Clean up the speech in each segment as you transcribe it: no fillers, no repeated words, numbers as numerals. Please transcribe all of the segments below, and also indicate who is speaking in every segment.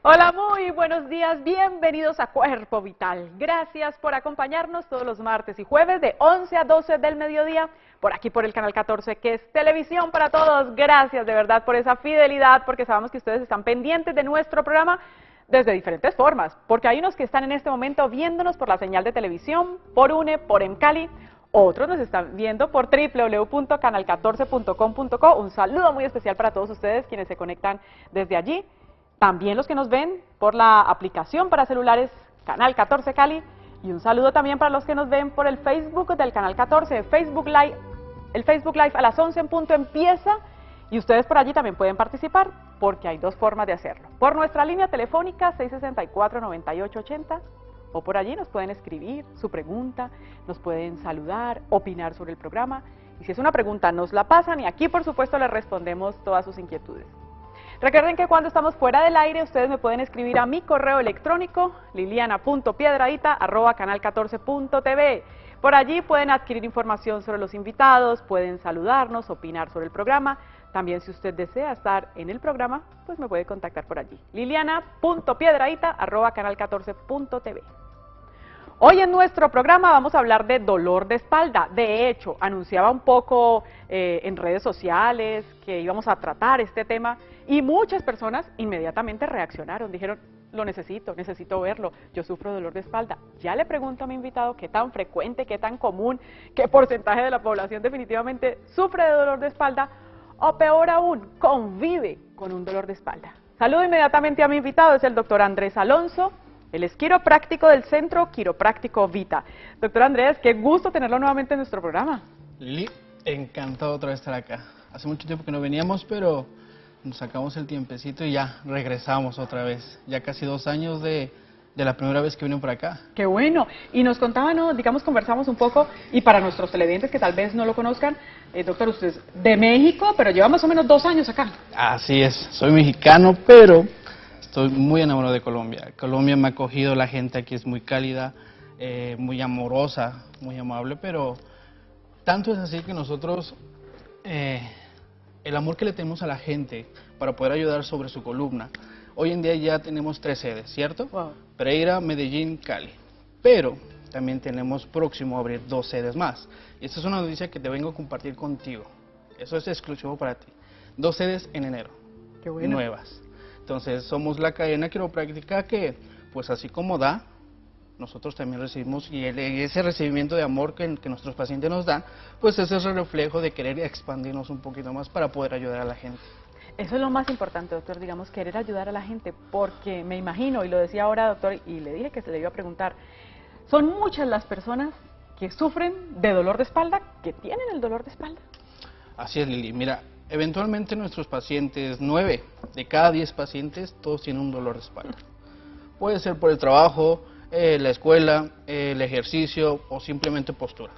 Speaker 1: Hola, muy buenos días, bienvenidos a Cuerpo Vital. Gracias por acompañarnos todos los martes y jueves de 11 a 12 del mediodía, por aquí por el canal 14, que es televisión para todos. Gracias de verdad por esa fidelidad, porque sabemos que ustedes están pendientes de nuestro programa desde diferentes formas, porque hay unos que están en este momento viéndonos por la señal de televisión, por UNE, por Encali. Otros nos están viendo por www.canal14.com.co. Un saludo muy especial para todos ustedes quienes se conectan desde allí. También los que nos ven por la aplicación para celulares Canal 14 Cali. Y un saludo también para los que nos ven por el Facebook del Canal 14, Facebook Live. El Facebook Live a las 11 en punto empieza y ustedes por allí también pueden participar, porque hay dos formas de hacerlo. Por nuestra línea telefónica 664-9880. O por allí nos pueden escribir su pregunta, nos pueden saludar, opinar sobre el programa. Y si es una pregunta, nos la pasan y aquí, por supuesto, les respondemos todas sus inquietudes. Recuerden que cuando estamos fuera del aire, ustedes me pueden escribir a mi correo electrónico, liliana.piedradita@canal14.tv. Por allí pueden adquirir información sobre los invitados, pueden saludarnos, opinar sobre el programa. También, si usted desea estar en el programa, pues me puede contactar por allí. liliana.piedradita@canal14.tv. Hoy en nuestro programa vamos a hablar de dolor de espalda. De hecho, anunciaba un poco en redes sociales que íbamos a tratar este tema y muchas personas inmediatamente reaccionaron, dijeron, lo necesito verlo, yo sufro dolor de espalda. Ya le pregunto a mi invitado qué tan frecuente, qué tan común, qué porcentaje de la población definitivamente sufre de dolor de espalda o peor aún, convive con un dolor de espalda. Saludo inmediatamente a mi invitado, es el doctor Andrés Alonso. Él es quiropráctico del Centro Quiropráctico Vita. Doctor Andrés, qué gusto tenerlo nuevamente en nuestro programa.
Speaker 2: Lili, encantado otra vez estar acá. Hace mucho tiempo que no veníamos, pero nos sacamos el tiempecito y ya regresamos otra vez. Ya casi 2 años de la primera vez que vino por acá.
Speaker 1: Qué bueno. Y nos contaba, ¿no? Digamos, conversamos un poco, y para nuestros televidentes que tal vez no lo conozcan, doctor, usted es de México, pero lleva más o menos 2 años acá.
Speaker 2: Así es, soy mexicano, pero estoy muy enamorado de Colombia. Colombia me ha acogido, la gente aquí es muy cálida, muy amorosa, muy amable, pero tanto es así que nosotros, el amor que le tenemos a la gente para poder ayudar sobre su columna, hoy en día ya tenemos 3 sedes, ¿cierto?
Speaker 1: Wow.
Speaker 2: Pereira, Medellín, Cali. Pero también tenemos próximo a abrir 2 sedes más. Y esta es una noticia que te vengo a compartir contigo. Eso es exclusivo para ti. 2 sedes en enero.
Speaker 1: Qué bueno.
Speaker 2: Nuevas. Entonces somos la cadena quiropráctica que, pues así como da, nosotros también recibimos, y ese recibimiento de amor que nuestros pacientes nos dan, pues ese es el reflejo de querer expandirnos un poquito más para poder ayudar a la gente.
Speaker 1: Eso es lo más importante, doctor, digamos, querer ayudar a la gente, porque me imagino, y lo decía ahora, doctor, y le dije que se le iba a preguntar, son muchas las personas que sufren de dolor de espalda, que tienen el dolor de espalda.
Speaker 2: Así es, Lili. Mira, eventualmente nuestros pacientes, 9 de cada 10 pacientes, todos tienen un dolor de espalda. Puede ser por el trabajo, la escuela, el ejercicio o simplemente postura.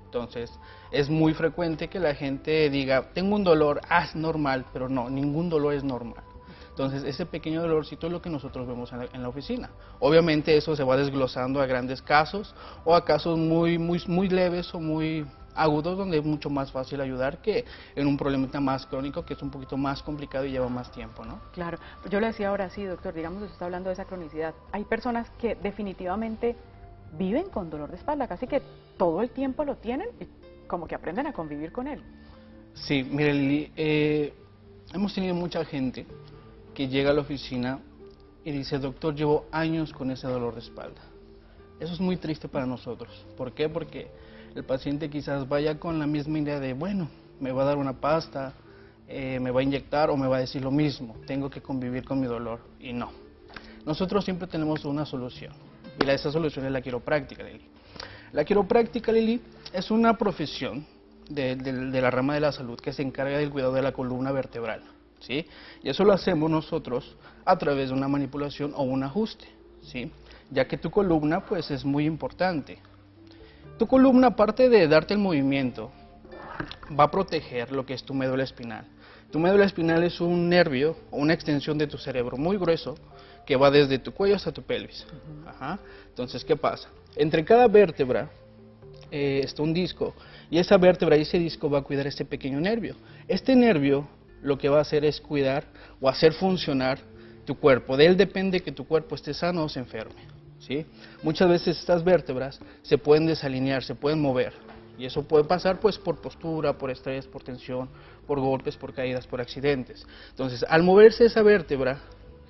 Speaker 2: Entonces, es muy frecuente que la gente diga, tengo un dolor, es normal, pero no, ningún dolor es normal. Entonces, ese pequeño dolorcito es lo que nosotros vemos en la oficina. Obviamente eso se va desglosando a grandes casos o a casos muy leves o muy agudos, donde es mucho más fácil ayudar que en un problema más crónico, que es un poquito más complicado y lleva más tiempo, ¿no?
Speaker 1: Claro, yo le decía ahora, sí, doctor, digamos, usted está hablando de esa cronicidad. Hay personas que definitivamente viven con dolor de espalda, casi que todo el tiempo lo tienen y como que aprenden a convivir con él.
Speaker 2: Sí, mire, Lili, hemos tenido mucha gente que llega a la oficina y dice, doctor, llevo años con ese dolor de espalda. Eso es muy triste para nosotros. ¿Por qué? Porque el paciente quizás vaya con la misma idea de, bueno, me va a dar una pasta, me va a inyectar o me va a decir lo mismo, tengo que convivir con mi dolor. Y no. Nosotros siempre tenemos una solución. Y esa solución es la quiropráctica, Lili. La quiropráctica, Lili, es una profesión de la rama de la salud que se encarga del cuidado de la columna vertebral, ¿sí? Y eso lo hacemos nosotros a través de una manipulación o un ajuste, ¿sí? Ya que tu columna, pues, es muy importante. Tu columna, aparte de darte el movimiento, va a proteger lo que es tu médula espinal. Tu médula espinal es un nervio o una extensión de tu cerebro muy grueso que va desde tu cuello hasta tu pelvis. Ajá. Entonces, ¿qué pasa? Entre cada vértebra está un disco, y esa vértebra y ese disco va a cuidar este pequeño nervio. Este nervio lo que va a hacer es cuidar o hacer funcionar tu cuerpo. De él depende que tu cuerpo esté sano o se enferme, ¿sí? Muchas veces estas vértebras se pueden desalinear, se pueden mover. Y eso puede pasar pues por postura, por estrés, por tensión, por golpes, por caídas, por accidentes. Entonces, al moverse esa vértebra,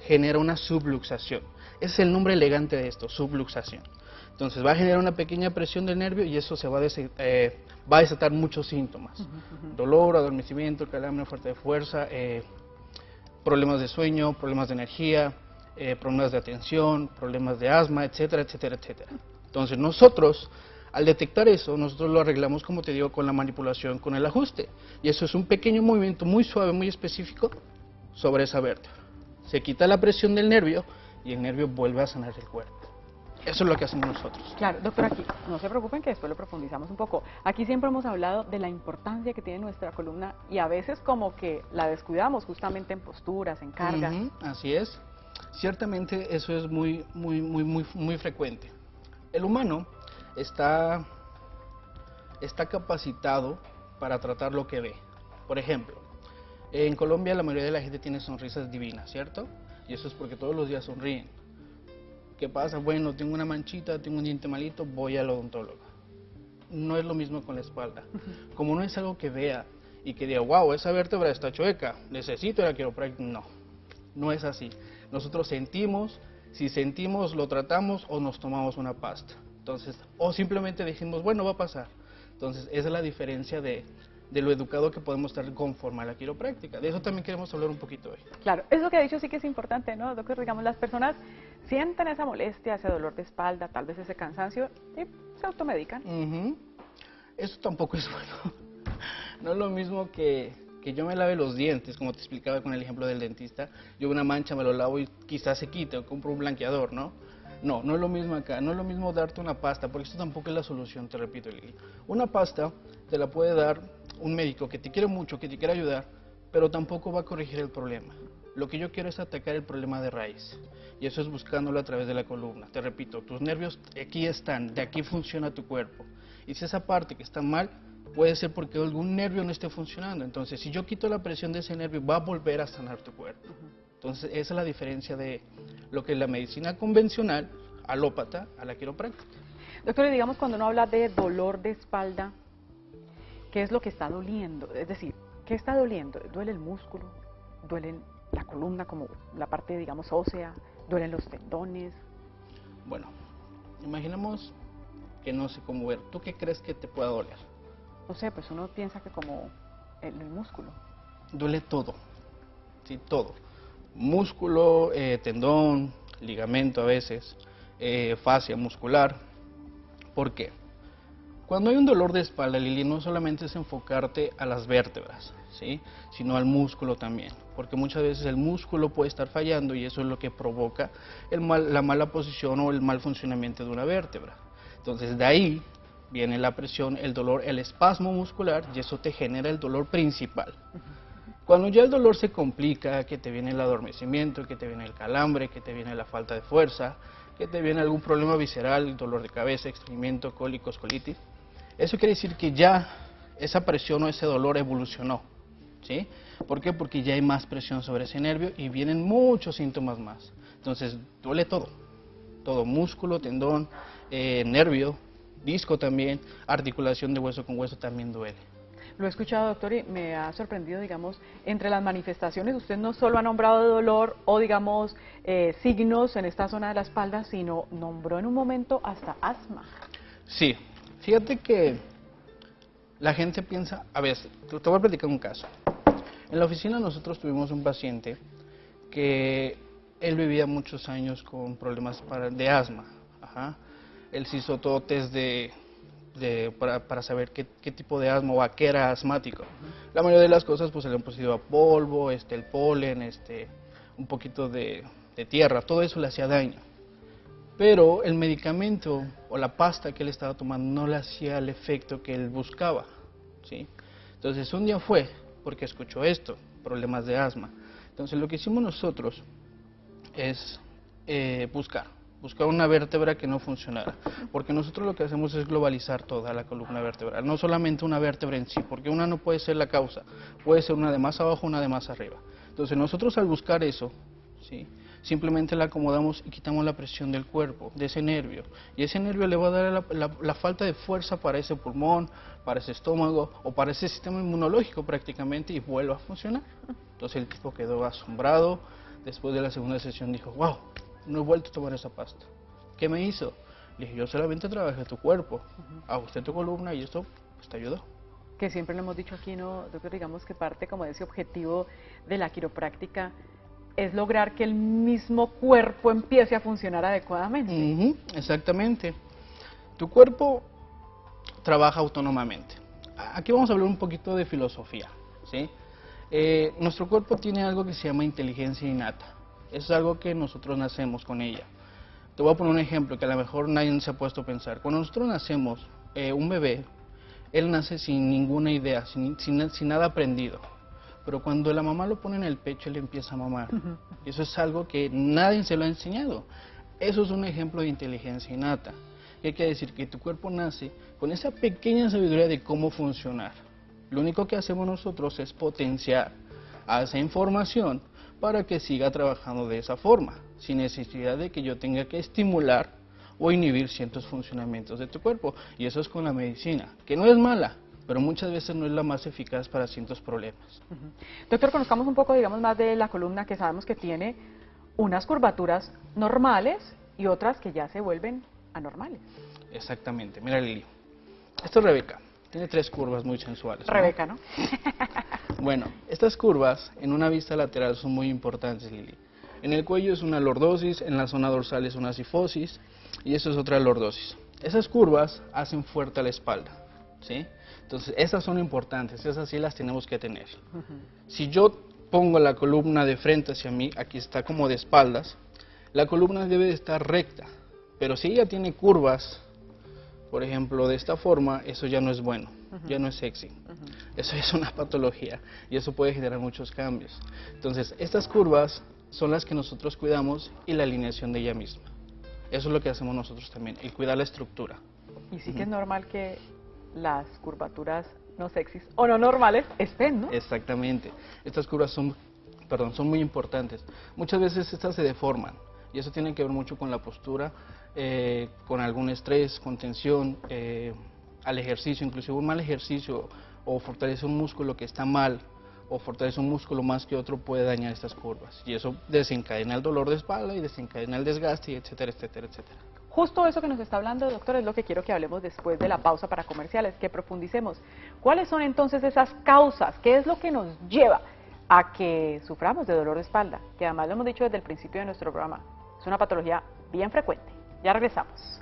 Speaker 2: genera una subluxación. Ese es el nombre elegante de esto, subluxación. Entonces va a generar una pequeña presión del nervio y eso se va a desatar muchos síntomas. Dolor, adormecimiento, calambre, falta de fuerza, problemas de sueño, problemas de energía, problemas de atención, problemas de asma, etcétera, etcétera, etcétera. Entonces nosotros, al detectar eso, nosotros lo arreglamos, como te digo, con la manipulación, con el ajuste. Y eso es un pequeño movimiento muy suave, muy específico sobre esa vértebra. Se quita la presión del nervio y el nervio vuelve a sanar el cuerpo. Eso es lo que hacemos nosotros.
Speaker 1: Claro, doctor, aquí no se preocupen que después lo profundizamos un poco. Aquí siempre hemos hablado de la importancia que tiene nuestra columna y a veces como que la descuidamos justamente en posturas, en cargas.
Speaker 2: Así es. Ciertamente eso es muy frecuente. El humano está capacitado para tratar lo que ve. Por ejemplo, en Colombia la mayoría de la gente tiene sonrisas divinas, ¿cierto? Y eso es porque todos los días sonríen. ¿Qué pasa? Bueno, tengo una manchita, tengo un diente malito, voy al odontólogo. No es lo mismo con la espalda. Como no es algo que vea y que diga, wow, esa vértebra está chueca, necesito ir a quiropráctico. No, no es así. Nosotros sentimos, si sentimos lo tratamos o nos tomamos una pasta. Entonces, o simplemente dijimos, bueno, va a pasar. Entonces, esa es la diferencia de lo educado que podemos estar conforme a la quiropráctica. De eso también queremos hablar un poquito hoy.
Speaker 1: Claro, eso que ha dicho sí que es importante, ¿no, doctor? Digamos, las personas sienten esa molestia, ese dolor de espalda, tal vez ese cansancio, y se automedican.
Speaker 2: Eso tampoco es bueno. No es lo mismo que yo me lave los dientes, como te explicaba con el ejemplo del dentista. Yo una mancha me lo lavo y quizás se quite, o compro un blanqueador, ¿no? No, no es lo mismo acá, no es lo mismo darte una pasta, porque esto tampoco es la solución, te repito, Lili. Una pasta te la puede dar un médico que te quiere mucho, que te quiere ayudar, pero tampoco va a corregir el problema. Lo que yo quiero es atacar el problema de raíz, y eso es buscándolo a través de la columna. Te repito, tus nervios aquí están, de aquí funciona tu cuerpo, y si esa parte que está mal, puede ser porque algún nervio no esté funcionando. Entonces, si yo quito la presión de ese nervio, va a volver a sanar tu cuerpo. Entonces, esa es la diferencia de lo que es la medicina convencional, alópata, a la quiropráctica.
Speaker 1: Doctor, digamos, cuando uno habla de dolor de espalda, ¿qué es lo que está doliendo? Es decir, ¿qué está doliendo? ¿Duele el músculo? ¿Duele la columna como la parte, digamos, ósea? ¿Duelen los tendones?
Speaker 2: Bueno, imaginemos que no sé cómo ver. ¿Tú qué crees que te pueda doler?
Speaker 1: No sé, pues uno piensa que como el músculo.
Speaker 2: Duele todo, sí, todo. Músculo, tendón, ligamento a veces, fascia muscular. ¿Por qué? Cuando hay un dolor de espalda, Lili, no solamente es enfocarte a las vértebras, ¿sí?, sino al músculo también, porque muchas veces el músculo puede estar fallando y eso es lo que provoca la mala posición o el mal funcionamiento de una vértebra. Entonces, de ahí viene la presión, el dolor, el espasmo muscular, y eso te genera el dolor principal. Cuando ya el dolor se complica, que te viene el adormecimiento, que te viene el calambre, que te viene la falta de fuerza, que te viene algún problema visceral, dolor de cabeza, estreñimiento, cólicos, colitis, eso quiere decir que ya esa presión o ese dolor evolucionó, ¿sí? ¿Por qué? Porque ya hay más presión sobre ese nervio y vienen muchos síntomas más. Entonces, duele todo, todo, músculo, tendón, nervio, disco también, articulación de hueso con hueso también duele.
Speaker 1: Lo he escuchado, doctor, y me ha sorprendido, digamos, entre las manifestaciones, usted no solo ha nombrado dolor o, digamos, signos en esta zona de la espalda, sino nombró en un momento hasta asma.
Speaker 2: Sí, fíjate que la gente piensa, a ver, te voy a platicar un caso. En la oficina nosotros tuvimos un paciente que él vivía muchos años con problemas de asma. Él se hizo todo test para saber qué tipo de asma o a qué era asmático. La mayoría de las cosas pues se le han puesto a polvo, el polen, un poquito de tierra, todo eso le hacía daño. Pero el medicamento o la pasta que él estaba tomando no le hacía el efecto que él buscaba, ¿sí? Entonces un día fue porque escuchó esto, problemas de asma. Entonces lo que hicimos nosotros es buscar una vértebra que no funcionara, porque nosotros lo que hacemos es globalizar toda la columna vertebral, no solamente una vértebra en sí, porque una no puede ser la causa, puede ser una de más abajo, una de más arriba. Entonces nosotros al buscar eso, ¿sí?, simplemente la acomodamos y quitamos la presión del cuerpo, de ese nervio. Y ese nervio le va a dar la falta de fuerza para ese pulmón, para ese estómago o para ese sistema inmunológico prácticamente, y vuelve a funcionar. Entonces el tipo quedó asombrado. Después de la segunda sesión dijo, wow, no he vuelto a tomar esa pasta. ¿Qué me hizo? Le dije, yo solamente trabajé tu cuerpo, ajusté tu columna y esto pues, te ayudó.
Speaker 1: Que siempre lo hemos dicho aquí, ¿no, doctor? Digamos que parte como de ese objetivo de la quiropráctica es lograr que el mismo cuerpo empiece a funcionar adecuadamente.
Speaker 2: Exactamente. Tu cuerpo trabaja autónomamente. Aquí vamos a hablar un poquito de filosofía, ¿sí? Nuestro cuerpo tiene algo que se llama inteligencia innata. Es algo que nosotros nacemos con ella. Te voy a poner un ejemplo que a lo mejor nadie se ha puesto a pensar. Cuando nosotros nacemos, un bebé, él nace sin ninguna idea, sin nada aprendido. Pero cuando la mamá lo pone en el pecho, él empieza a mamar. Y eso es algo que nadie se lo ha enseñado. Eso es un ejemplo de inteligencia innata. ¿Qué quiere decir? Que tu cuerpo nace con esa pequeña sabiduría de cómo funcionar. Lo único que hacemos nosotros es potenciar a esa información para que siga trabajando de esa forma, sin necesidad de que yo tenga que estimular o inhibir ciertos funcionamientos de tu cuerpo. Y eso es con la medicina, que no es mala, pero muchas veces no es la más eficaz para ciertos problemas.
Speaker 1: Doctor, conozcamos un poco, digamos, más de la columna, que sabemos que tiene unas curvaturas normales y otras que ya se vuelven anormales.
Speaker 2: Exactamente. Mira, Lili, esto es Rebeca. Tiene 3 curvas muy sensuales, ¿no?
Speaker 1: Rebeca, ¿no?
Speaker 2: Bueno, estas curvas en una vista lateral son muy importantes, Lili. En el cuello es una lordosis, en la zona dorsal es una cifosis y eso es otra lordosis. Esas curvas hacen fuerte a la espalda, ¿sí? Entonces, esas son importantes, esas sí las tenemos que tener. Si yo pongo la columna de frente hacia mí, aquí está como de espaldas, la columna debe de estar recta, pero si ella tiene curvas, por ejemplo, de esta forma, eso ya no es bueno, ya no es sexy. Eso es una patología y eso puede generar muchos cambios. Entonces, estas curvas son las que nosotros cuidamos y la alineación de ella misma. Eso es lo que hacemos nosotros también, el cuidar la estructura.
Speaker 1: Y sí que es normal que las curvaturas no sexys o no normales estén, ¿no?
Speaker 2: Exactamente. Estas curvas son muy importantes. Muchas veces estas se deforman y eso tiene que ver mucho con la postura, con algún estrés, con tensión, al ejercicio, inclusive un mal ejercicio o fortalecer un músculo que está mal o fortalecer un músculo más que otro puede dañar estas curvas y eso desencadena el dolor de espalda y desencadena el desgaste, y etcétera, etcétera, etcétera.
Speaker 1: Justo eso que nos está hablando, doctor, es lo que quiero que hablemos después de la pausa para comerciales, que profundicemos. ¿Cuáles son entonces esas causas? ¿Qué es lo que nos lleva a que suframos de dolor de espalda? Que además lo hemos dicho desde el principio de nuestro programa, es una patología bien frecuente. Ya regresamos.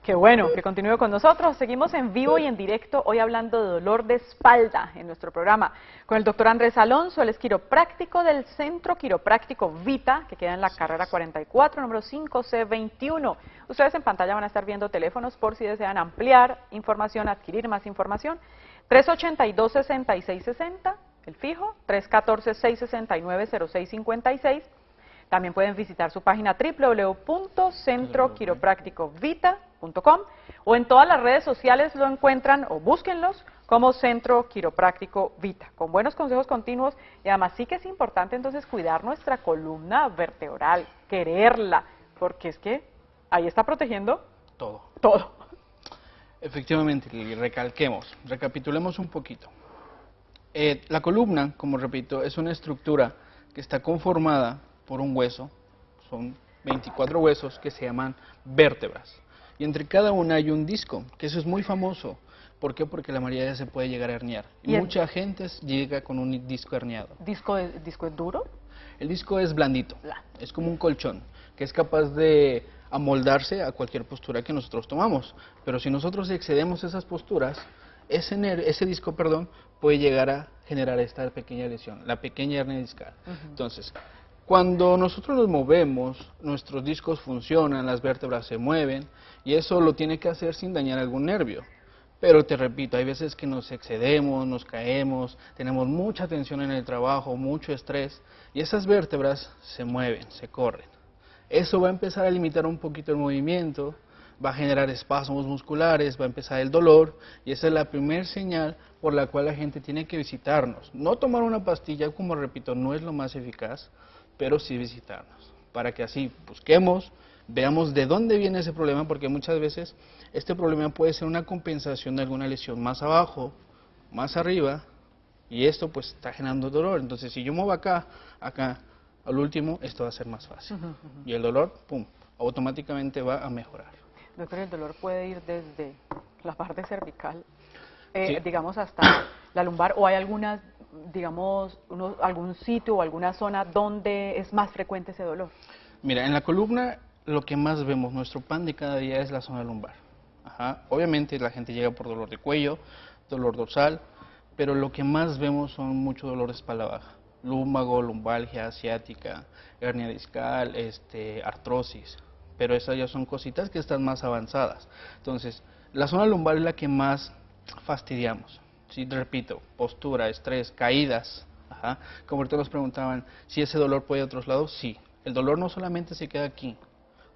Speaker 1: Qué bueno que continúe con nosotros. Seguimos en vivo y en directo hoy hablando de dolor de espalda en nuestro programa con el doctor Andrés Alonso. Él es quiropráctico del Centro Quiropráctico Vita, que queda en la carrera 44, número 5C21. Ustedes en pantalla van a estar viendo teléfonos por si desean ampliar información, adquirir más información. 382-6660, el fijo, 314-669-0656. También pueden visitar su página www.centroquiroprácticovita.com o en todas las redes sociales lo encuentran o búsquenlos como Centro Quiropráctico Vita, con buenos consejos continuos y además sí que es importante entonces cuidar nuestra columna vertebral, quererla, porque es que ahí está protegiendo
Speaker 2: todo.
Speaker 1: Todo.
Speaker 2: Efectivamente, Lili, recapitulemos un poquito. La columna, como repito, es una estructura que está conformada por un hueso, son 24 huesos que se llaman vértebras. Y entre cada una hay un disco, que eso es muy famoso. ¿Por qué? Porque la mayoría se puede llegar a herniar. Y mucha gente llega con un disco herniado.
Speaker 1: ¿Disco es duro?
Speaker 2: El disco es blandito, es como un colchón, que es capaz de amoldarse a cualquier postura que nosotros tomamos. Pero si nosotros excedemos esas posturas, ese disco, puede llegar a generar esta pequeña lesión, la pequeña hernia discal. Entonces, cuando nosotros nos movemos, nuestros discos funcionan, las vértebras se mueven y eso lo tiene que hacer sin dañar algún nervio. Pero te repito, hay veces que nos excedemos, nos caemos, tenemos mucha tensión en el trabajo, mucho estrés, y esas vértebras se mueven, se corren. Eso va a empezar a limitar un poquito el movimiento, va a generar espasmos musculares, va a empezar el dolor, y esa es la primera señal por la cual la gente tiene que visitarnos. No tomar una pastilla, como repito, no es lo más eficaz, pero sí visitarnos, para que así busquemos, veamos de dónde viene ese problema, porque muchas veces este problema puede ser una compensación de alguna lesión más abajo, más arriba, y esto pues está generando dolor. Entonces si yo muevo acá, al último, esto va a ser más fácil. Y el dolor, pum, automáticamente va a mejorar.
Speaker 1: Doctor, ¿el dolor puede ir desde la parte cervical,
Speaker 2: Sí.
Speaker 1: digamos, hasta la lumbar, o hay algunas, digamos, algún sitio o alguna zona donde es más frecuente ese dolor?
Speaker 2: Mira, en la columna lo que más vemos, nuestro pan de cada día es la zona lumbar. Ajá. Obviamente la gente llega por dolor de cuello, dolor dorsal, pero lo que más vemos son mucho dolor de espalda baja. Lúmago, lumbalgia, ciática, hernia discal, artrosis. Pero esas ya son cositas que están más avanzadas. Entonces, la zona lumbar es la que más fastidiamos. Sí, repito, postura, estrés, caídas. Ajá. Como ahorita nos preguntaban si ese dolor puede ir a otros lados, sí. El dolor no solamente se queda aquí,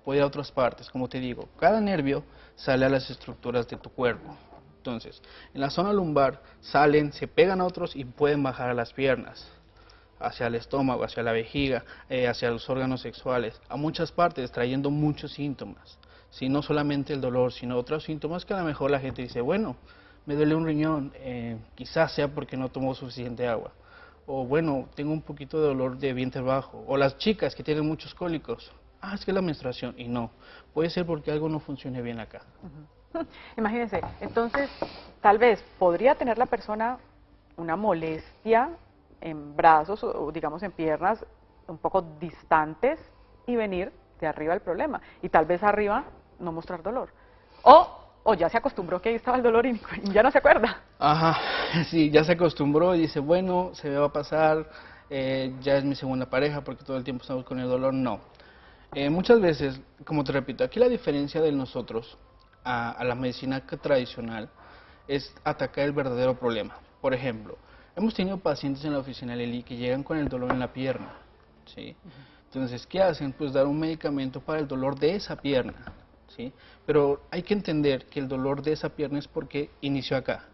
Speaker 2: puede ir a otras partes. Como te digo, cada nervio sale a las estructuras de tu cuerpo. Entonces, en la zona lumbar salen, se pegan a otros y pueden bajar a las piernas, hacia el estómago, hacia la vejiga, hacia los órganos sexuales, a muchas partes, trayendo muchos síntomas. Sí, no solamente el dolor, sino otros síntomas que a lo mejor la gente dice, bueno, me duele un riñón, quizás sea porque no tomo suficiente agua. O bueno, tengo un poquito de dolor de vientre bajo. O las chicas que tienen muchos cólicos, es que es la menstruación. Y no, puede ser porque algo no funcione bien acá.
Speaker 1: Imagínense, entonces, tal vez podría tener la persona una molestia en brazos o digamos en piernas un poco distantes y venir de arriba el problema. Y tal vez arriba no mostrar dolor. O ya se acostumbró que ahí estaba el dolor y ya no se acuerda.
Speaker 2: Ajá, sí, ya se acostumbró y dice, bueno, se me va a pasar, ya es mi segunda pareja porque todo el tiempo estamos con el dolor. No. Muchas veces, como te repito, aquí la diferencia de nosotros a la medicina tradicional es atacar el verdadero problema. Por ejemplo, hemos tenido pacientes en la oficina Leli que llegan con el dolor en la pierna, ¿sí? Entonces, ¿qué hacen? Pues dar un medicamento para el dolor de esa pierna, ¿sí? Pero hay que entender que el dolor de esa pierna es porque inició acá,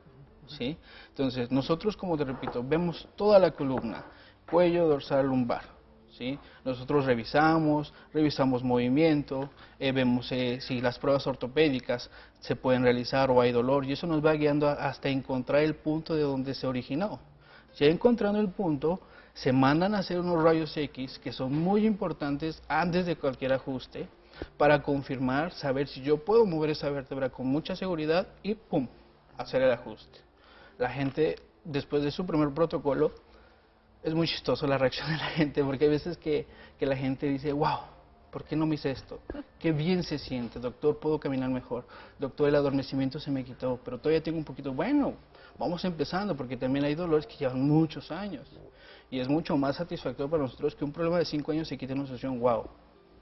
Speaker 2: ¿sí? Entonces, nosotros, como te repito, vemos toda la columna, cuello, dorsal, lumbar. ¿Sí? Nosotros revisamos movimiento, vemos si las pruebas ortopédicas se pueden realizar o hay dolor, y eso nos va guiando hasta encontrar el punto de donde se originó. Ya encontrando el punto, se mandan a hacer unos rayos X que son muy importantes antes de cualquier ajuste para confirmar, saber si yo puedo mover esa vértebra con mucha seguridad y ¡pum!, hacer el ajuste. La gente, después de su primer protocolo, es muy chistoso la reacción de la gente, porque hay veces que la gente dice, wow, ¿por qué no me hice esto? Qué bien se siente, doctor, puedo caminar mejor. Doctor, el adormecimiento se me quitó, pero todavía tengo un poquito. Bueno, vamos empezando, porque también hay dolores que llevan muchos años. Y es mucho más satisfactorio para nosotros que un problema de 5 años se quite en una sesión, wow,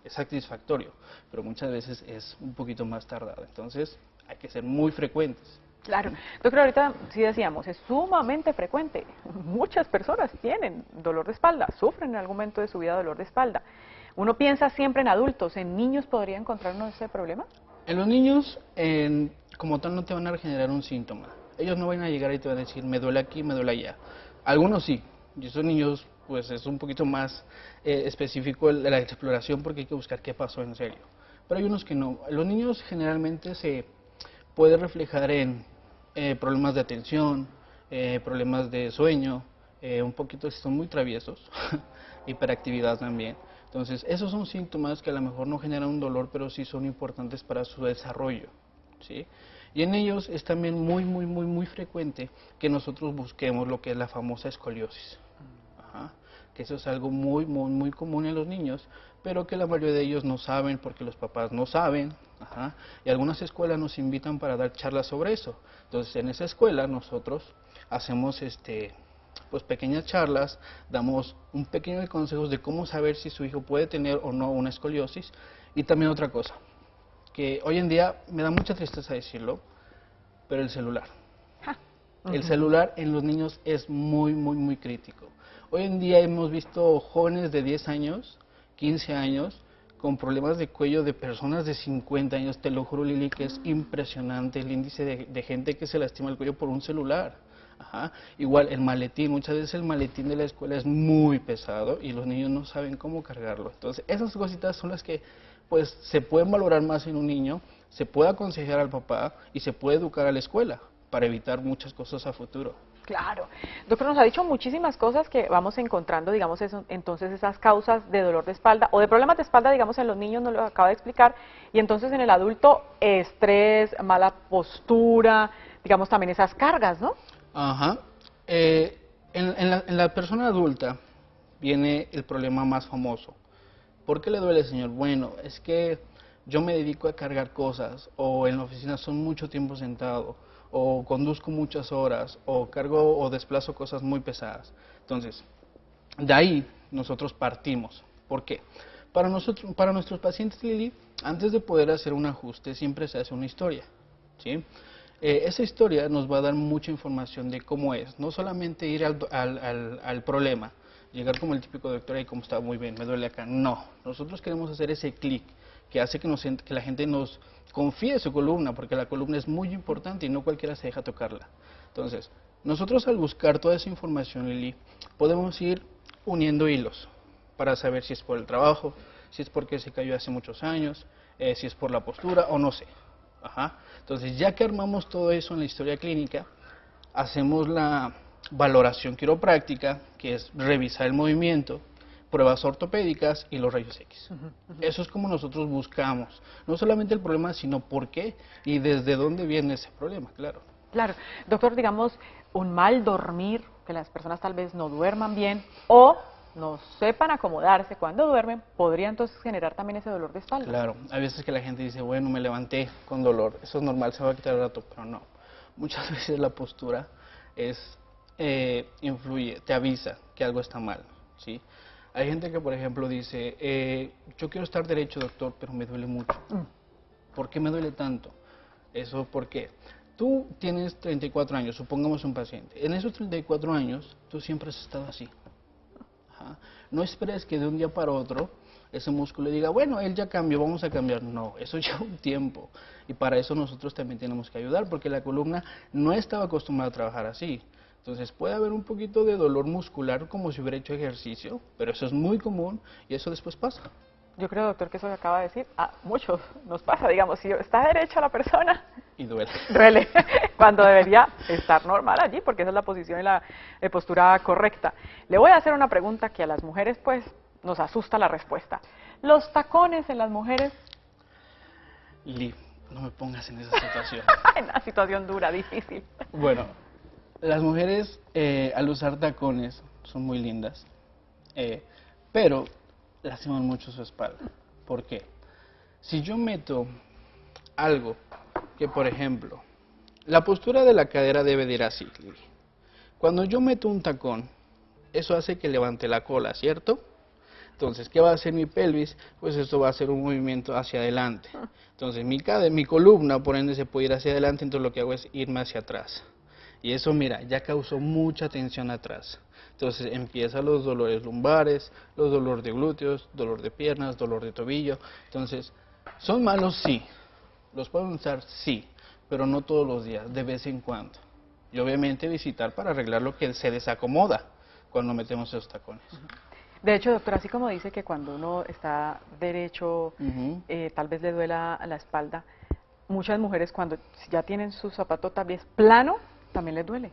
Speaker 2: es satisfactorio, pero muchas veces es un poquito más tardado. Entonces, hay que ser muy frecuentes.
Speaker 1: Claro. Doctor, ahorita sí decíamos, es sumamente frecuente. Muchas personas tienen dolor de espalda, sufren en algún momento de su vida dolor de espalda. Uno piensa siempre en adultos, ¿en niños podría encontrarnos ese problema?
Speaker 2: En los niños, como tal, no te van a generar un síntoma. Ellos no van a llegar y te van a decir, me duele aquí, me duele allá. Algunos sí, y esos niños, pues es un poquito más específico la exploración porque hay que buscar qué pasó en serio. Pero hay unos que no. Los niños generalmente se puede reflejar en problemas de atención, problemas de sueño, un poquito si son muy traviesos, hiperactividad también. Entonces, esos son síntomas que a lo mejor no generan un dolor, pero sí son importantes para su desarrollo, ¿sí? Y en ellos es también muy frecuente que nosotros busquemos lo que es la famosa escoliosis. Ajá. Que eso es algo muy común en los niños, pero que la mayoría de ellos no saben porque los papás no saben. Ajá. Y algunas escuelas nos invitan para dar charlas sobre eso. Entonces, en esa escuela nosotros hacemos pues pequeñas charlas, damos un pequeño consejo de cómo saber si su hijo puede tener o no una escoliosis. Y también otra cosa, que hoy en día me da mucha tristeza decirlo, pero el celular.
Speaker 1: Ja.
Speaker 2: El celular en los niños es muy, muy, muy crítico. Hoy en día hemos visto jóvenes de 10 años, 15 años, con problemas de cuello de personas de 50 años. Te lo juro, Lili, que es impresionante el índice de gente que se lastima el cuello por un celular. Ajá. Igual el maletín, muchas veces el maletín de la escuela es muy pesado y los niños no saben cómo cargarlo. Entonces, esas cositas son las que pues se pueden valorar más en un niño, se puede aconsejar al papá y se puede educar a la escuela para evitar muchas cosas a futuro.
Speaker 1: Claro. Doctor, nos ha dicho muchísimas cosas que vamos encontrando, digamos, entonces esas causas de dolor de espalda o de problemas de espalda, digamos, en los niños, nos lo acaba de explicar, y entonces en el adulto, estrés, mala postura, digamos, también esas cargas, ¿no?
Speaker 2: Ajá. En la persona adulta viene el problema más famoso. ¿Por qué le duele, señor? Bueno, es que yo me dedico a cargar cosas, o en la oficina son mucho tiempo sentado, o conduzco muchas horas, o cargo o desplazo cosas muy pesadas. Entonces, de ahí nosotros partimos. ¿Por qué? Para nuestros pacientes, Lili, antes de poder hacer un ajuste, siempre se hace una historia, ¿sí? Esa historia nos va a dar mucha información de cómo es, no solamente ir al problema, llegar como el típico doctor y como está muy bien, me duele acá. No, nosotros queremos hacer ese clic que hace que la gente nos confíe su columna, porque la columna es muy importante y no cualquiera se deja tocarla. Entonces, nosotros al buscar toda esa información, Lili, podemos ir uniendo hilos para saber si es por el trabajo, si es porque se cayó hace muchos años, si es por la postura o no sé. Ajá. Entonces, ya que armamos todo eso en la historia clínica, hacemos la valoración quiropráctica, que es revisar el movimiento, pruebas ortopédicas y los rayos X. Eso es como nosotros buscamos, no solamente el problema, sino por qué y desde dónde viene ese problema, claro.
Speaker 1: Claro. Doctor, digamos, un mal dormir, que las personas tal vez no duerman bien o no sepan acomodarse cuando duermen, podría entonces generar también ese dolor de espalda.
Speaker 2: Claro, hay veces que la gente dice, bueno, me levanté con dolor, eso es normal, se va a quitar el rato, pero no. Muchas veces la postura influye, te avisa que algo está mal, ¿sí? Hay gente que, por ejemplo, dice, yo quiero estar derecho, doctor, pero me duele mucho. ¿Por qué me duele tanto? Eso porque tú tienes 34 años, supongamos un paciente. En esos 34 años, tú siempre has estado así. Ajá. No esperes que de un día para otro ese músculo diga, bueno, él ya cambió, vamos a cambiar. No, eso lleva un tiempo. Y para eso nosotros también tenemos que ayudar, porque la columna no estaba acostumbrada a trabajar así. Entonces puede haber un poquito de dolor muscular como si hubiera hecho ejercicio, pero eso es muy común y eso después pasa.
Speaker 1: Yo creo, doctor, que eso que acaba de decir, a muchos nos pasa, digamos, si está derecha la persona,
Speaker 2: y duele.
Speaker 1: Duele, cuando debería estar normal allí, porque esa es la posición y la postura correcta. Le voy a hacer una pregunta que a las mujeres, pues, nos asusta la respuesta. ¿Los tacones en las mujeres?
Speaker 2: Lili, no me pongas en esa situación.
Speaker 1: En una situación dura, difícil.
Speaker 2: Bueno, las mujeres al usar tacones son muy lindas, pero lastiman mucho su espalda. ¿Por qué? Si yo meto algo que, por ejemplo, la postura de la cadera debe de ir así, Lili. Cuando yo meto un tacón, eso hace que levante la cola, ¿cierto? Entonces, ¿qué va a hacer mi pelvis? Pues esto va a hacer un movimiento hacia adelante. Entonces, mi columna, por ende, se puede ir hacia adelante, entonces lo que hago es irme hacia atrás. Y eso, mira, ya causó mucha tensión atrás. Entonces empiezan los dolores lumbares, los dolores de glúteos, dolor de piernas, dolor de tobillo. Entonces, ¿son malos? Sí. ¿Los pueden usar? Sí. Pero no todos los días, de vez en cuando. Y obviamente visitar para arreglar lo que se desacomoda cuando metemos esos tacones.
Speaker 1: De hecho, doctor, así como dice que cuando uno está derecho, tal vez le duela la espalda, muchas mujeres cuando ya tienen su zapato tal vez plano, también les duele.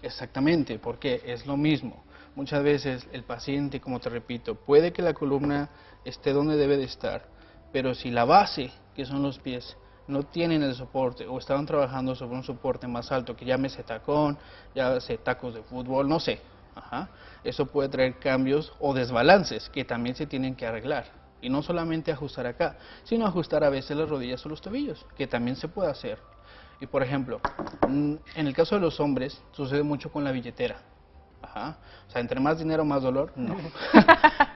Speaker 2: Exactamente, porque es lo mismo. Muchas veces el paciente, como te repito, puede que la columna esté donde debe de estar, pero si la base, que son los pies, no tienen el soporte o estaban trabajando sobre un soporte más alto, que llámese tacón, llámese tacos de fútbol, no sé. Eso puede traer cambios o desbalances que también se tienen que arreglar. Y no solamente ajustar acá, sino ajustar a veces las rodillas o los tobillos, que también se puede hacer. Y por ejemplo, en el caso de los hombres, sucede mucho con la billetera. O sea, entre más dinero, más dolor, no.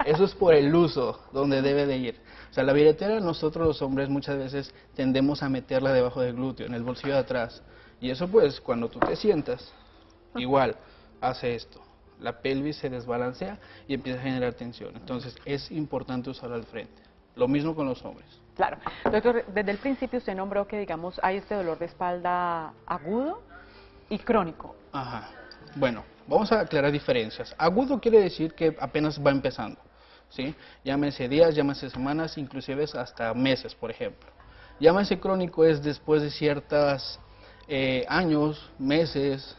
Speaker 2: Eso es por el uso, donde debe de ir. O sea, la billetera nosotros los hombres muchas veces tendemos a meterla debajo del glúteo, en el bolsillo de atrás. Y eso pues cuando tú te sientas, igual hace esto. La pelvis se desbalancea y empieza a generar tensión. Entonces es importante usar al frente. Lo mismo con los hombres.
Speaker 1: Claro. Doctor, desde el principio usted nombró que, digamos, hay este dolor de espalda agudo y crónico.
Speaker 2: Ajá. Bueno, vamos a aclarar diferencias. Agudo quiere decir que apenas va empezando, ¿sí? Llámese días, llámese semanas, inclusive hasta meses, por ejemplo. Llámese crónico es después de ciertos años, meses,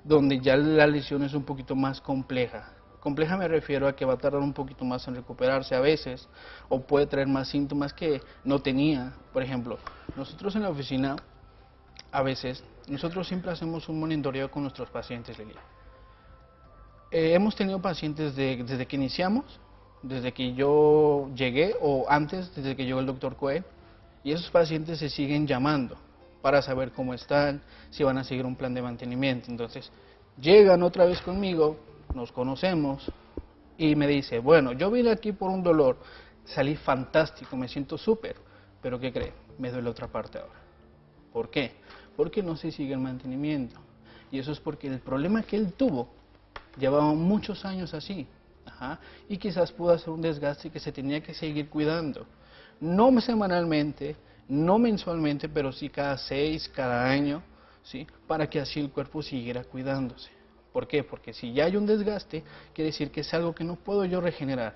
Speaker 2: donde ya la lesión es un poquito más compleja. Compleja me refiero a que va a tardar un poquito más en recuperarse a veces, o puede traer más síntomas que no tenía. Por ejemplo, nosotros en la oficina, a veces, nosotros siempre hacemos un monitoreo con nuestros pacientes, Lili. Hemos tenido pacientes desde que iniciamos, desde que yo llegué, o antes, desde que llegó el doctor Coe, y esos pacientes se siguen llamando para saber cómo están, si van a seguir un plan de mantenimiento. Entonces, llegan otra vez conmigo, nos conocemos y me dice, bueno, yo vine aquí por un dolor, salí fantástico, me siento súper, pero ¿qué cree? Me duele otra parte ahora. ¿Por qué? Porque no se sigue el mantenimiento. Y eso es porque el problema que él tuvo llevaba muchos años así. Ajá, y quizás pudo hacer un desgaste que se tenía que seguir cuidando. No semanalmente, no mensualmente, pero sí cada 6, cada año, ¿sí? Para que así el cuerpo siguiera cuidándose. ¿Por qué? Porque si ya hay un desgaste, quiere decir que es algo que no puedo yo regenerar.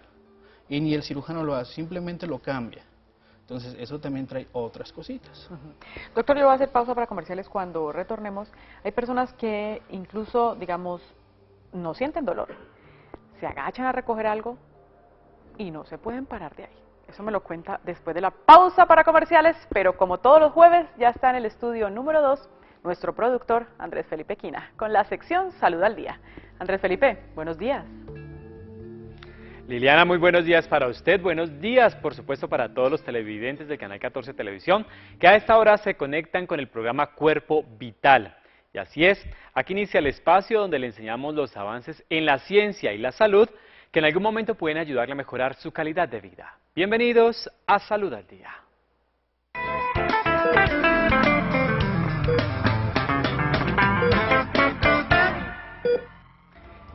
Speaker 2: Y ni el cirujano lo hace, simplemente lo cambia. Entonces, eso también trae otras cositas.
Speaker 1: Doctor, yo voy a hacer pausa para comerciales. Cuando retornemos, hay personas que incluso, digamos, no sienten dolor. Se agachan a recoger algo y no se pueden parar de ahí. Eso me lo cuenta después de la pausa para comerciales, pero como todos los jueves, ya está en el estudio número 2 nuestro productor Andrés Felipe Quina, con la sección Salud al Día. Andrés Felipe, buenos días.
Speaker 3: Liliana, muy buenos días para usted, buenos días por supuesto para todos los televidentes del Canal 14 Televisión, que a esta hora se conectan con el programa Cuerpo Vital. Y así es, aquí inicia el espacio donde le enseñamos los avances en la ciencia y la salud, que en algún momento pueden ayudarle a mejorar su calidad de vida. Bienvenidos a Salud al Día.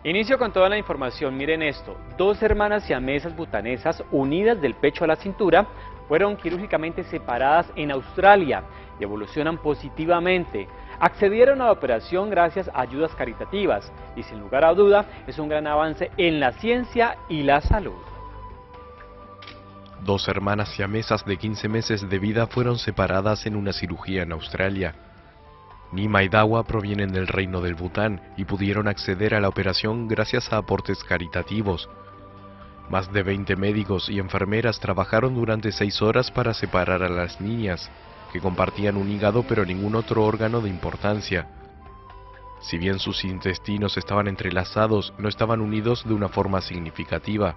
Speaker 3: Inicio con toda la información, miren esto, 2 hermanas siamesas butanesas unidas del pecho a la cintura fueron quirúrgicamente separadas en Australia y evolucionan positivamente. Accedieron a la operación gracias a ayudas caritativas y sin lugar a duda es un gran avance en la ciencia y la salud.
Speaker 4: 2 hermanas siamesas de 15 meses de vida fueron separadas en una cirugía en Australia. Nima y Dawa provienen del reino del Bután y pudieron acceder a la operación gracias a aportes caritativos. Más de 20 médicos y enfermeras trabajaron durante 6 horas para separar a las niñas, que compartían un hígado pero ningún otro órgano de importancia. Si bien sus intestinos estaban entrelazados, no estaban unidos de una forma significativa.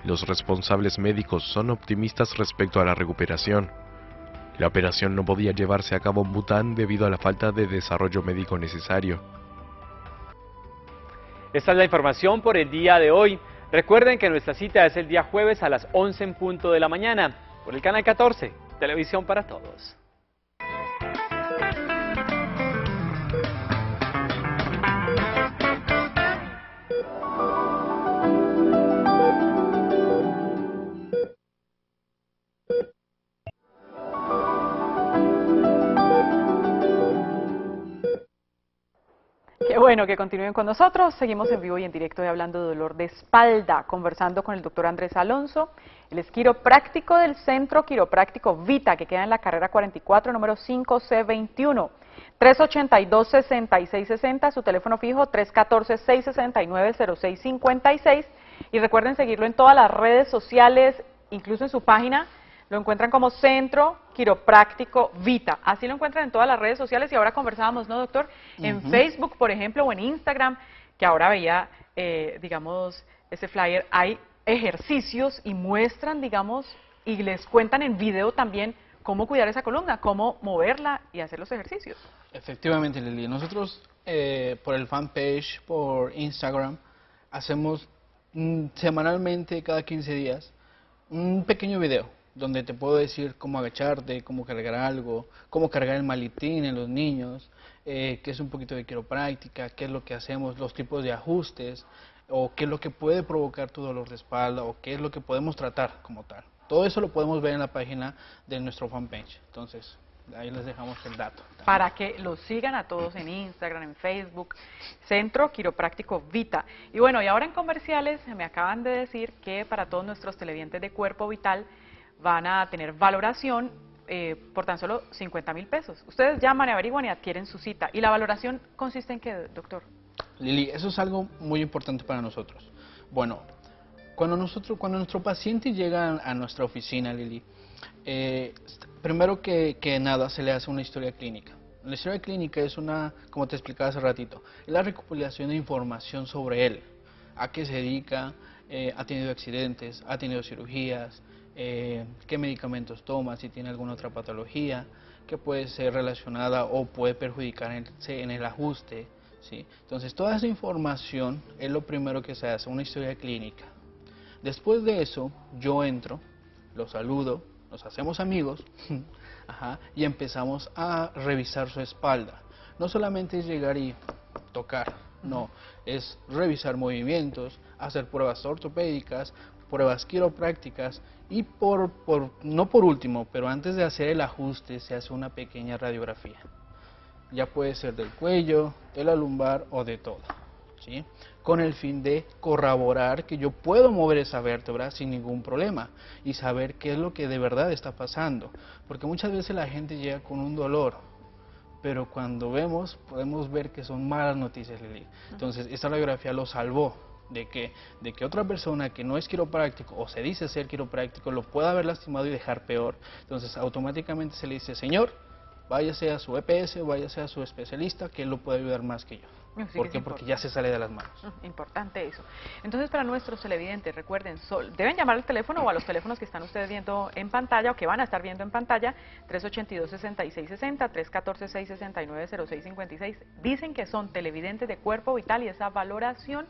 Speaker 4: Los responsables médicos son optimistas respecto a la recuperación. La operación no podía llevarse a cabo en Bután debido a la falta de desarrollo médico necesario.
Speaker 3: Esta es la información por el día de hoy. Recuerden que nuestra cita es el día jueves a las 11 en punto de la mañana por el Canal 14, Televisión para Todos.
Speaker 1: Qué bueno que continúen con nosotros. Seguimos en vivo y en directo y hablando de dolor de espalda, conversando con el doctor Andrés Alonso. Él es quiropráctico del Centro Quiropráctico Vita, que queda en la carrera 44, número 5C21. 382-6660, su teléfono fijo 314-669-0656. Y recuerden seguirlo en todas las redes sociales, incluso en su página. Lo encuentran como Centro Quiropráctico Vita. Así lo encuentran en todas las redes sociales y ahora conversábamos, ¿no, doctor? En Facebook, por ejemplo, o en Instagram, que ahora veía, digamos, ese flyer, hay ejercicios y muestran, digamos, y les cuentan en video también cómo cuidar esa columna, cómo moverla y hacer los ejercicios.
Speaker 2: Efectivamente, Lili. Nosotros, por el fanpage, por Instagram, hacemos semanalmente, cada 15 días, un pequeño video donde te puedo decir cómo agacharte, cómo cargar algo, cómo cargar el maletín en los niños, qué es un poquito de quiropráctica, qué es lo que hacemos, los tipos de ajustes, o qué es lo que puede provocar tu dolor de espalda, o qué es lo que podemos tratar como tal. Todo eso lo podemos ver en la página de nuestro fanpage. Entonces, ahí les dejamos el dato.
Speaker 1: Para que los sigan a todos en Instagram, en Facebook, Centro Quiropráctico Vita. Y bueno, y ahora en comerciales me acaban de decir que para todos nuestros televidentes de Cuerpo Vital van a tener valoración por tan solo 50.000 pesos. Ustedes llaman, averiguan y adquieren su cita. ¿Y la valoración consiste en qué, doctor?
Speaker 2: Lili, eso es algo muy importante para nosotros. Bueno, cuando nuestro paciente llega a nuestra oficina, Lili, primero que nada se le hace una historia clínica. La historia clínica es como te explicaba hace ratito, es la recopilación de información sobre él, a qué se dedica, ha tenido accidentes, ha tenido cirugías, qué medicamentos toma, si tiene alguna otra patología que puede ser relacionada o puede perjudicar en el ajuste, ¿sí? Entonces toda esa información es lo primero que se hace, una historia clínica. Después de eso, yo entro, lo saludo, nos hacemos amigos y empezamos a revisar su espalda. No solamente es llegar y tocar, no, es revisar movimientos, hacer pruebas ortopédicas, pruebas quiroprácticas y no por último, pero antes de hacer el ajuste se hace una pequeña radiografía. Ya puede ser del cuello, de la lumbar o de todo, ¿sí? Con el fin de corroborar que yo puedo mover esa vértebra sin ningún problema y saber qué es lo que de verdad está pasando, porque muchas veces la gente llega con un dolor, pero cuando podemos ver que son malas noticias, Lili. Entonces esta radiografía lo salvó de que otra persona que no es quiropráctico o se dice ser quiropráctico lo pueda haber lastimado y dejar peor. Entonces automáticamente se le dice, señor, váyase a su EPS, váyase a su especialista, que él lo puede ayudar más que yo. ¿Por qué? Porque ya se sale de las manos.
Speaker 1: Importante eso. Entonces, para nuestros televidentes, recuerden, deben llamar al teléfono o a los teléfonos que están ustedes viendo en pantalla o que van a estar viendo en pantalla, 382-6660, 314-669-0656. Dicen que son televidentes de Cuerpo Vital y esa valoración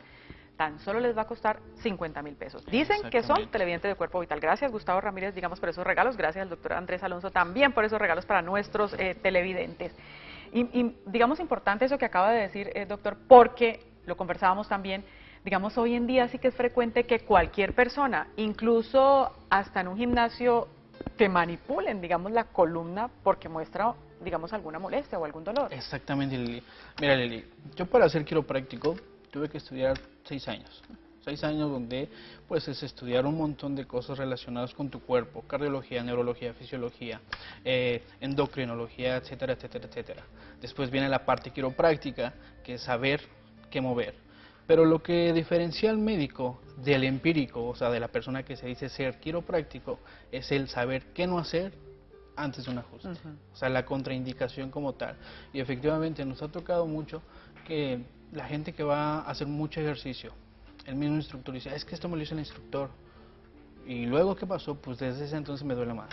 Speaker 1: tan solo les va a costar 50.000 pesos. Dicen que son televidentes de Cuerpo Vital. Gracias, Gustavo Ramírez, digamos, por esos regalos. Gracias al doctor Andrés Alonso también por esos regalos para nuestros televidentes. Y digamos, importante eso que acaba de decir, doctor, porque lo conversábamos también, digamos, hoy en día sí que es frecuente que cualquier persona, incluso hasta en un gimnasio, te manipulen, digamos, la columna porque muestra, digamos, alguna molestia o algún dolor.
Speaker 2: Exactamente, Lili. Mira, Lili, yo para ser quiropráctico tuve que estudiar 6 años. 6 años donde pues es estudiar un montón de cosas relacionadas con tu cuerpo, cardiología, neurología, fisiología, endocrinología, etcétera, etcétera, etcétera. Después viene la parte quiropráctica, que es saber qué mover. Pero lo que diferencia al médico del empírico, o sea, de la persona que se dice ser quiropráctico, es el saber qué no hacer antes de un ajuste. O sea, la contraindicación como tal. Y efectivamente nos ha tocado mucho que la gente que va a hacer mucho ejercicio, el mismo instructor dice, es que esto me lo hizo el instructor. Y luego, ¿qué pasó? Pues desde ese entonces me duele más.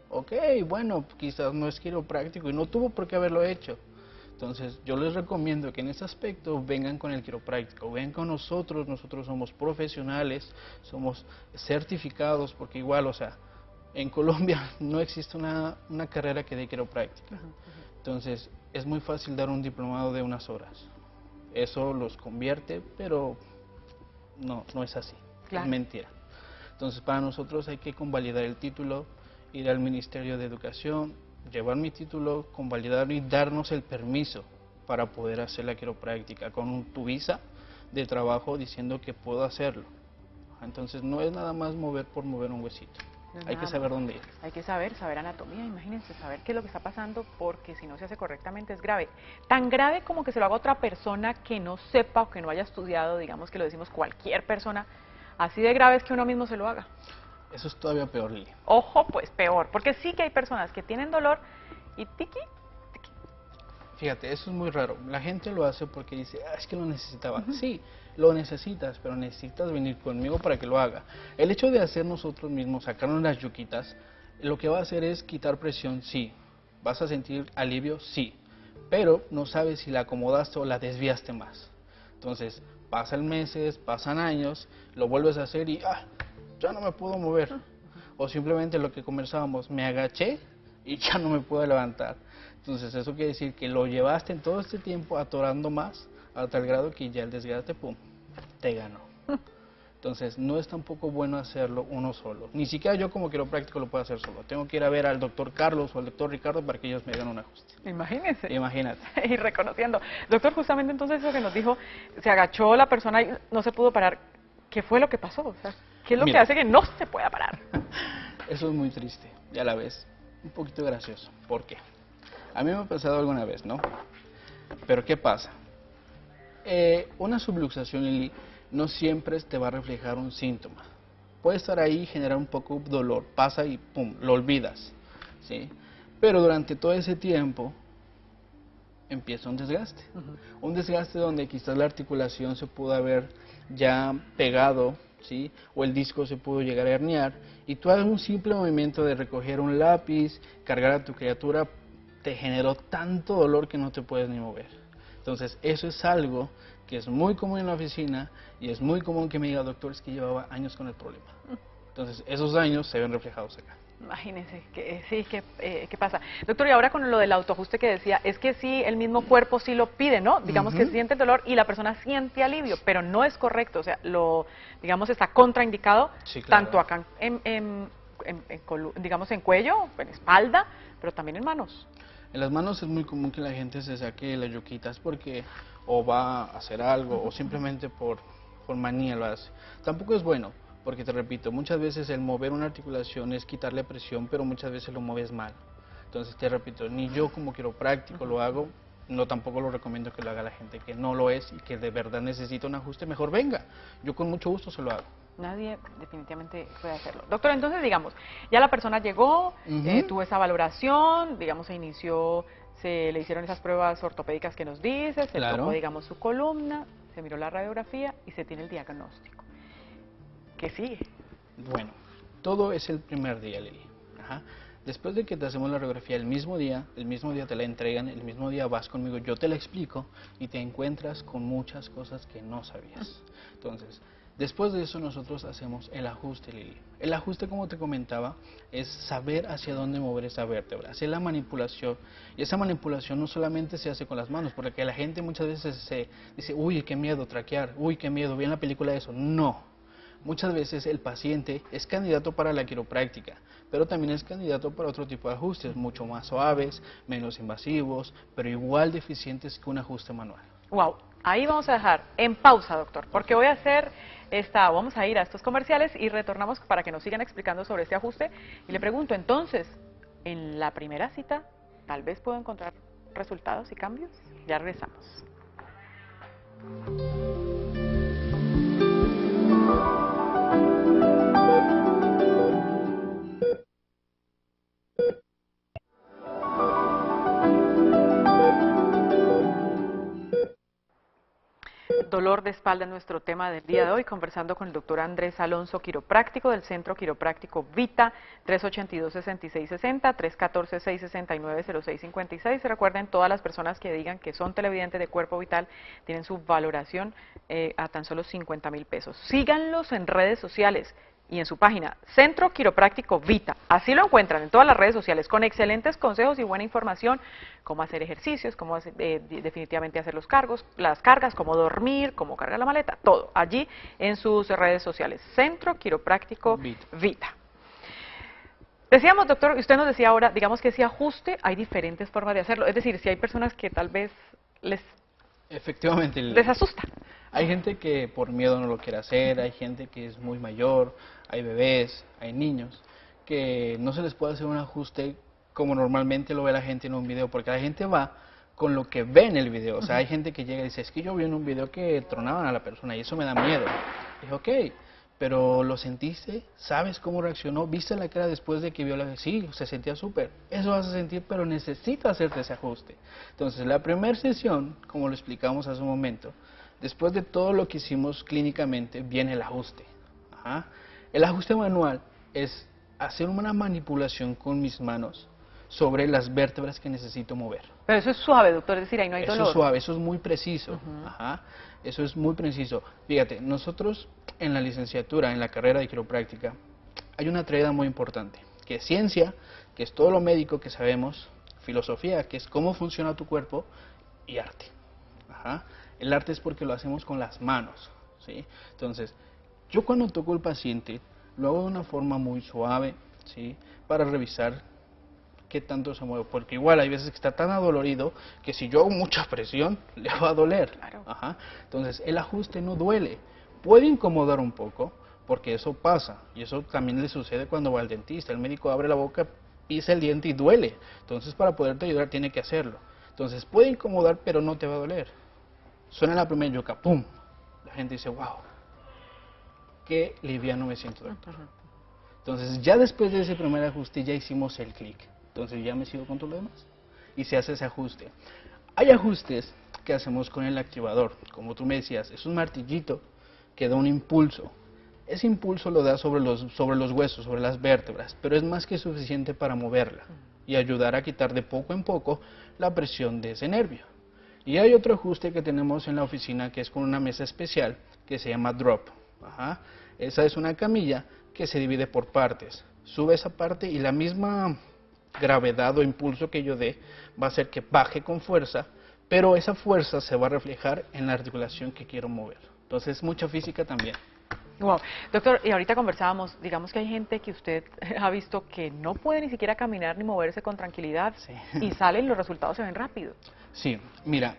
Speaker 2: Ok, bueno, quizás no es quiropráctico y no tuvo por qué haberlo hecho. Entonces, yo les recomiendo que en este aspecto vengan con el quiropráctico, vengan con nosotros somos profesionales, somos certificados, porque igual, o sea, en Colombia no existe una carrera que dé quiropráctica. Entonces, es muy fácil dar un diplomado de unas horas. Eso los convierte, pero no es así, claro. Es mentira. Entonces para nosotros hay que convalidar el título, ir al Ministerio de Educación, llevar mi título, convalidarlo y darnos el permiso para poder hacer la quiropráctica con tu visa de trabajo diciendo que puedo hacerlo. Entonces no es nada más mover por mover un huesito. Hay que saber dónde ir.
Speaker 1: Hay que saber anatomía, imagínense, saber qué es lo que está pasando, porque si no se hace correctamente es grave. Tan grave como que se lo haga otra persona que no sepa o que no haya estudiado, digamos que lo decimos cualquier persona, así de grave es que uno mismo se lo haga.
Speaker 2: Eso es todavía peor, Lili.
Speaker 1: Ojo, pues peor, porque sí que hay personas que tienen dolor y tiqui.
Speaker 2: Fíjate, eso es muy raro. La gente lo hace porque dice, es que lo necesitaba. Sí, lo necesitas, pero necesitas venir conmigo para que lo haga. El hecho de hacer nosotros mismos, sacarnos las yuquitas, lo que va a hacer es quitar presión, sí. Vas a sentir alivio, sí. Pero no sabes si la acomodaste o la desviaste más. Entonces, pasan meses, pasan años, lo vuelves a hacer y ya no me puedo mover. o simplemente lo que conversábamos, me agaché y ya no me puedo levantar. Entonces eso quiere decir que lo llevaste en todo este tiempo atorando más, a tal grado que ya el desgaste, pum, te ganó. Entonces no es tampoco bueno hacerlo uno solo. Ni siquiera yo como quiropráctico lo puedo hacer solo. Tengo que ir a ver al doctor Carlos o al doctor Ricardo para que ellos me hagan un ajuste.
Speaker 1: Imagínese.
Speaker 2: Imagínate.
Speaker 1: Y reconociendo. Doctor, justamente entonces eso que nos dijo, se agachó la persona y no se pudo parar. ¿Qué fue lo que pasó? O sea, ¿qué es lo que hace que no se pueda parar?
Speaker 2: Eso es muy triste y a la vez un poquito gracioso. ¿Por qué? A mí me ha pasado alguna vez, ¿no? Pero ¿qué pasa? Una subluxación, Lili, no siempre te va a reflejar un síntoma. Puede estar ahí y generar un poco de dolor, pasa y pum, lo olvidas, ¿sí? Pero durante todo ese tiempo empieza un desgaste. Un desgaste donde quizás la articulación se pudo haber ya pegado, ¿sí? O el disco se pudo llegar a herniar, y tú haces un simple movimiento de recoger un lápiz, cargar a tu criatura, te generó tanto dolor que no te puedes ni mover. Entonces eso es algo que es muy común en la oficina y es muy común que me diga, doctor, es que llevaba años con el problema. Entonces esos años se ven reflejados acá.
Speaker 1: Imagínense, que sí, ¿qué pasa? Doctor, y ahora con lo del autoajuste que decía, es que sí, el mismo cuerpo sí lo pide, ¿no? Digamos que siente el dolor y la persona siente alivio, pero no es correcto, o sea, digamos, está contraindicado,
Speaker 2: Sí, claro.
Speaker 1: tanto acá digamos, en cuello, en espalda, pero también en manos.
Speaker 2: En las manos es muy común que la gente se saque las yuquitas porque o va a hacer algo o simplemente por manía lo hace. Tampoco es bueno, porque te repito, muchas veces el mover una articulación es quitarle presión, pero muchas veces lo mueves mal. Entonces te repito, ni yo como quiropráctico lo hago, no tampoco lo recomiendo que lo haga la gente que no lo es y que de verdad necesita un ajuste, mejor venga. Yo con mucho gusto se lo hago.
Speaker 1: Nadie definitivamente puede hacerlo. Doctor, entonces digamos, ya la persona llegó, tuvo esa valoración, digamos, se le hicieron esas pruebas ortopédicas que nos dice, se
Speaker 2: Claro.
Speaker 1: tocó, digamos, su columna, se miró la radiografía y se tiene el diagnóstico. ¿Qué sigue?
Speaker 2: Bueno, todo es el primer día, Lili. Ajá. Después de que te hacemos la radiografía el mismo día te la entregan, el mismo día vas conmigo, yo te la explico y te encuentras con muchas cosas que no sabías. Entonces, después de eso nosotros hacemos el ajuste, Lili. El ajuste, como te comentaba, es saber hacia dónde mover esa vértebra, hacer la manipulación. Y esa manipulación no solamente se hace con las manos, porque la gente muchas veces se dice, uy, qué miedo traquear, uy, qué miedo, vi en la película eso. No. Muchas veces el paciente es candidato para la quiropráctica, pero también es candidato para otro tipo de ajustes, mucho más suaves, menos invasivos, pero igual de eficientes que un ajuste manual.
Speaker 1: Wow, ahí vamos a dejar en pausa, doctor, porque voy a hacer vamos a ir a estos comerciales y retornamos para que nos sigan explicando sobre este ajuste. Y le pregunto, entonces, en la primera cita, tal vez puedo encontrar resultados y cambios. Ya regresamos. Dolor de espalda es nuestro tema del día de hoy, conversando con el doctor Andrés Alonso, quiropráctico del Centro Quiropráctico Vita, 382-6660, 314-669-0656. Recuerden, todas las personas que digan que son televidentes de Cuerpo Vital tienen su valoración a tan solo 50.000 pesos. Síganlos en redes sociales y en su página, Centro Quiropráctico Vita. Así lo encuentran en todas las redes sociales, con excelentes consejos y buena información, cómo hacer ejercicios, cómo definitivamente hacer las cargas, cómo dormir, cómo cargar la maleta, todo allí en sus redes sociales. Centro Quiropráctico Vita. Decíamos, doctor, y usted nos decía ahora, digamos que ese ajuste, hay diferentes formas de hacerlo. Es decir, si hay personas que tal vez
Speaker 2: Efectivamente,
Speaker 1: les asusta.
Speaker 2: Hay gente que por miedo no lo quiere hacer, hay gente que es muy mayor, hay bebés, hay niños, que no se les puede hacer un ajuste como normalmente lo ve la gente en un video, porque la gente va con lo que ve en el video. O sea, hay gente que llega y dice, es que yo vi en un video que tronaban a la persona y eso me da miedo. Dije, ok, pero ¿lo sentiste? ¿Sabes cómo reaccionó? ¿Viste la cara después de que vio la... Sí, se sentía súper. Eso vas a sentir, pero necesitas hacerte ese ajuste. Entonces, la primera sesión, como lo explicamos hace un momento, después de todo lo que hicimos clínicamente, viene el ajuste. Ajá. El ajuste manual es hacer una manipulación con mis manos sobre las vértebras que necesito mover.
Speaker 1: Pero eso es suave, doctor, es decir, ahí no hay dolor.
Speaker 2: Eso es suave, eso es muy preciso. Ajá. Eso es muy preciso. Fíjate, nosotros en la licenciatura, en la carrera de quiropráctica, hay una triada muy importante, que es ciencia, que es todo lo médico que sabemos, filosofía, que es cómo funciona tu cuerpo, y arte. Ajá. El arte es porque lo hacemos con las manos, ¿sí? Entonces, yo cuando toco al paciente, lo hago de una forma muy suave, ¿sí? Para revisar qué tanto se mueve, porque igual hay veces que está tan adolorido que si yo hago mucha presión, le va a doler.
Speaker 1: Claro.
Speaker 2: Ajá. Entonces, el ajuste no duele, puede incomodar un poco, porque eso pasa, y eso también le sucede cuando va al dentista. El médico abre la boca, pisa el diente y duele. Entonces, para poderte ayudar, tiene que hacerlo. Entonces, puede incomodar, pero no te va a doler. Suena la primera yuca, ¡pum! La gente dice, wow, qué liviano me siento, doctor. Entonces, ya después de ese primer ajuste, ya hicimos el clic. Entonces, ya me sigo con todo lo demás. Y se hace ese ajuste. Hay ajustes que hacemos con el activador. Como tú me decías, es un martillito que da un impulso. Ese impulso lo da sobre los huesos, sobre las vértebras, pero es más que suficiente para moverla y ayudar a quitar de poco en poco la presión de ese nervio. Y hay otro ajuste que tenemos en la oficina que es con una mesa especial que se llama drop. Ajá. Esa es una camilla que se divide por partes. Sube esa parte y la misma gravedad o impulso que yo dé va a hacer que baje con fuerza, pero esa fuerza se va a reflejar en la articulación que quiero mover. Entonces, mucha física también.
Speaker 1: Wow. Doctor, y ahorita conversábamos, digamos que hay gente que usted ha visto que no puede ni siquiera caminar ni moverse con tranquilidad,
Speaker 2: Sí.
Speaker 1: y salen, los resultados se ven rápido.
Speaker 2: Sí, mira,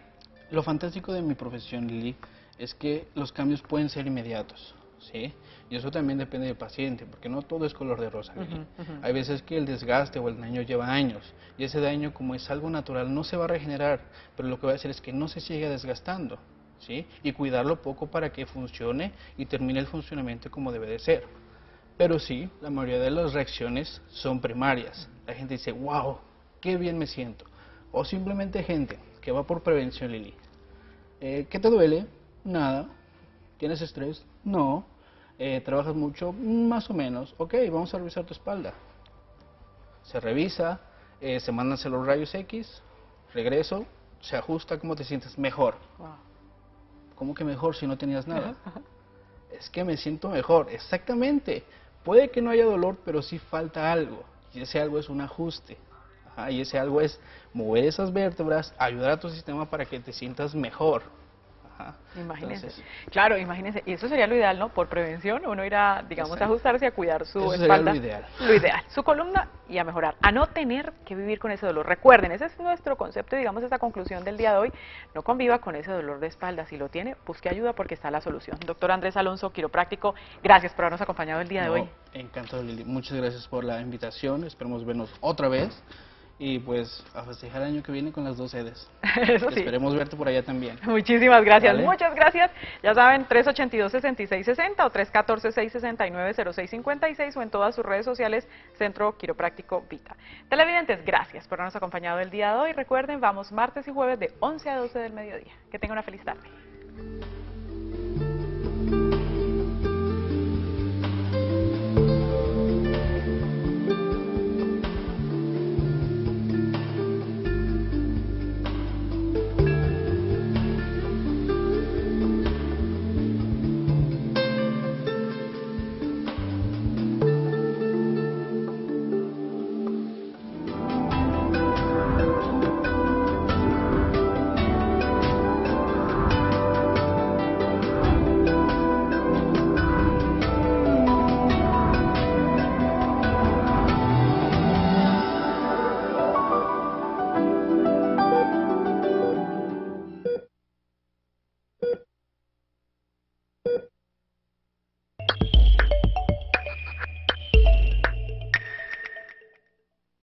Speaker 2: lo fantástico de mi profesión, Lili, es que los cambios pueden ser inmediatos, ¿sí? Y eso también depende del paciente, porque no todo es color de rosa, Lili. Hay veces que el desgaste o el daño lleva años, y ese daño, como es algo natural, no se va a regenerar, pero lo que va a hacer es que no se siga desgastando, ¿sí? Y cuidarlo poco para que funcione y termine el funcionamiento como debe de ser. Pero sí, la mayoría de las reacciones son primarias. La gente dice, wow, qué bien me siento. O simplemente gente que va por prevención, Lili. ¿Qué te duele? Nada. ¿Tienes estrés? No. ¿Trabajas mucho? Más o menos. Ok, vamos a revisar tu espalda. Se revisa, se mandan a hacer los rayos X, regreso, se ajusta, ¿cómo te sientes? Mejor.
Speaker 1: Wow.
Speaker 2: ¿Cómo que mejor si no tenías nada? Es que me siento mejor, exactamente. Puede que no haya dolor, pero sí falta algo. Y ese algo es un ajuste. Ajá, y ese algo es mover esas vértebras, ayudar a tu sistema para que te sientas mejor. Ajá.
Speaker 1: Imagínense.
Speaker 2: Entonces,
Speaker 1: Claro, imagínense. Y eso sería lo ideal, ¿no? Por prevención, uno irá, digamos, a
Speaker 2: exacto.
Speaker 1: ajustarse y a cuidar su
Speaker 2: Eso sería
Speaker 1: espalda.
Speaker 2: lo ideal.
Speaker 1: Lo ideal. Su columna y a mejorar. A no tener que vivir con ese dolor. Recuerden, ese es nuestro concepto, digamos, esta conclusión del día de hoy. No conviva con ese dolor de espalda. Si lo tiene, busque ayuda porque está la solución. Doctor Andrés Alonso, quiropráctico, gracias por habernos acompañado el día de hoy.
Speaker 2: Encantado, Lili. Muchas gracias por la invitación. Esperemos vernos otra vez. Y pues a festejar el año que viene con las 2 sedes.
Speaker 1: Eso sí.
Speaker 2: Esperemos verte por allá también.
Speaker 1: Muchísimas gracias,
Speaker 2: ¿Vale?
Speaker 1: muchas gracias. Ya saben, 382-6660 o 314-669-0656 o en todas sus redes sociales, Centro Quiropráctico Vita. Televidentes, gracias por habernos acompañado el día de hoy. Recuerden, vamos martes y jueves de 11 a 12 del mediodía. Que tengan una feliz tarde.